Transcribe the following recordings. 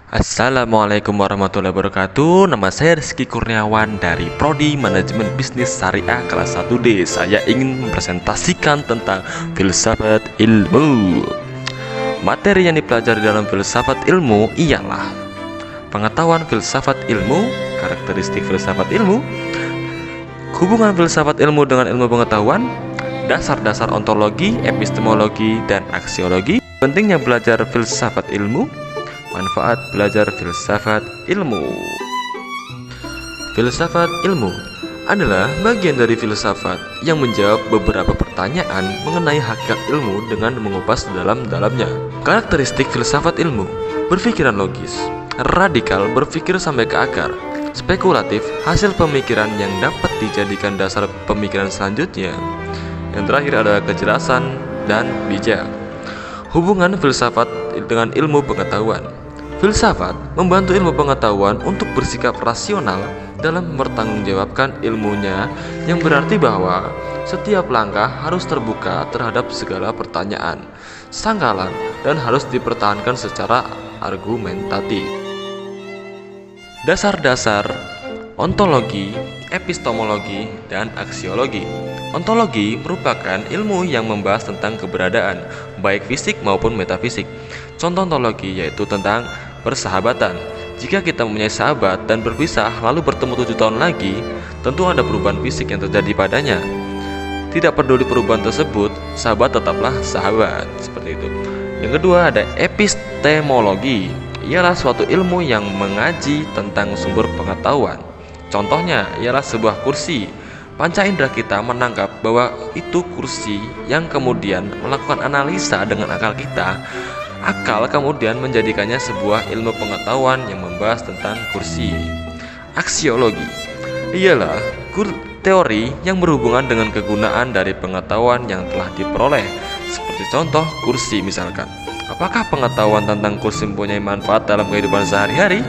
Assalamualaikum warahmatullahi wabarakatuh. Nama saya Rizky Kurniawan dari Prodi Manajemen Bisnis Syariah kelas 1D. Saya ingin mempresentasikan tentang filsafat ilmu. Materi yang dipelajari dalam filsafat ilmu ialah pengetahuan filsafat ilmu, karakteristik filsafat ilmu, hubungan filsafat ilmu dengan ilmu pengetahuan, dasar-dasar ontologi, epistemologi, dan aksiologi, pentingnya belajar filsafat ilmu, manfaat belajar filsafat ilmu. Filsafat ilmu adalah bagian dari filsafat yang menjawab beberapa pertanyaan mengenai hakikat ilmu dengan mengupas dalam-dalamnya. Karakteristik filsafat ilmu: berpikiran logis, radikal, berpikir sampai ke akar, spekulatif, hasil pemikiran yang dapat dijadikan dasar pemikiran selanjutnya. Yang terakhir adalah kejelasan dan bijak. Hubungan filsafat dengan ilmu pengetahuan. Filsafat membantu ilmu pengetahuan untuk bersikap rasional dalam mempertanggungjawabkan ilmunya, yang berarti bahwa setiap langkah harus terbuka terhadap segala pertanyaan, sangkalan, dan harus dipertahankan secara argumentatif. Dasar-dasar ontologi, epistemologi, dan aksiologi. Ontologi merupakan ilmu yang membahas tentang keberadaan, baik fisik maupun metafisik. Contoh ontologi yaitu tentang persahabatan. Jika kita mempunyai sahabat dan berpisah lalu bertemu 7 tahun lagi, tentu ada perubahan fisik yang terjadi padanya. Tidak peduli perubahan tersebut, sahabat tetaplah sahabat. Seperti itu. Yang kedua ada epistemologi. Ialah suatu ilmu yang mengaji tentang sumber pengetahuan. Contohnya ialah sebuah kursi. Panca indera kita menangkap bahwa itu kursi, yang kemudian melakukan analisa dengan akal kita. Akal kemudian menjadikannya sebuah ilmu pengetahuan yang membahas tentang kursi. Aksiologi ialah teori yang berhubungan dengan kegunaan dari pengetahuan yang telah diperoleh. Seperti contoh kursi misalkan. Apakah pengetahuan tentang kursi mempunyai manfaat dalam kehidupan sehari-hari?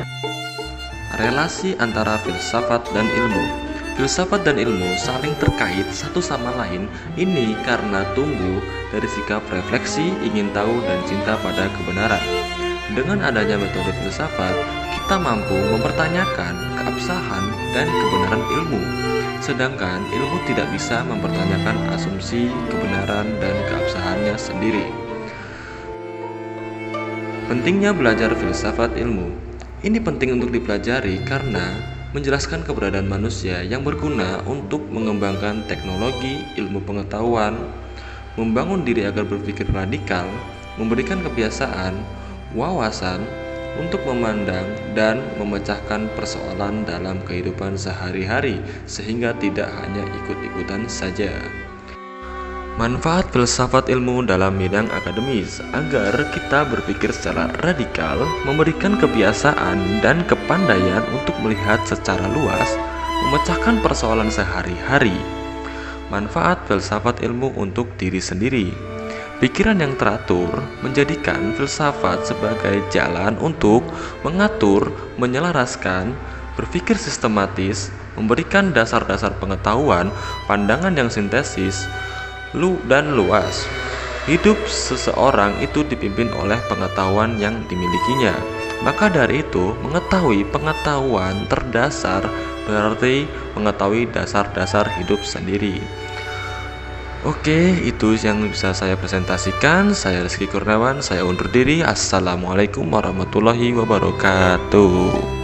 Relasi antara filsafat dan ilmu. Filsafat dan ilmu saling terkait satu sama lain. Ini karena tumbuh dari sikap refleksi, ingin tahu, dan cinta pada kebenaran. Dengan adanya metode filsafat, kita mampu mempertanyakan keabsahan dan kebenaran ilmu. Sedangkan ilmu tidak bisa mempertanyakan asumsi kebenaran dan keabsahannya sendiri. Pentingnya belajar filsafat ilmu. Ini penting untuk dipelajari karena menjelaskan keberadaan manusia yang berguna untuk mengembangkan teknologi, ilmu pengetahuan, membangun diri agar berpikir radikal, memberikan kebiasaan, wawasan untuk memandang dan memecahkan persoalan dalam kehidupan sehari-hari, sehingga tidak hanya ikut-ikutan saja. Manfaat filsafat ilmu dalam bidang akademis agar kita berpikir secara radikal, memberikan kebiasaan dan kepandaian untuk melihat secara luas, memecahkan persoalan sehari-hari. Manfaat filsafat ilmu untuk diri sendiri. Pikiran yang teratur menjadikan filsafat sebagai jalan untuk mengatur, menyelaraskan, berpikir sistematis, memberikan dasar-dasar pengetahuan, pandangan yang sintesis, dan luas. Hidup seseorang itu dipimpin oleh pengetahuan yang dimilikinya. Maka dari itu, mengetahui pengetahuan terdasar berarti mengetahui dasar-dasar hidup sendiri. Oke, itu yang bisa saya presentasikan. Saya Rizky Kurniawan, saya undur diri. Assalamualaikum warahmatullahi wabarakatuh.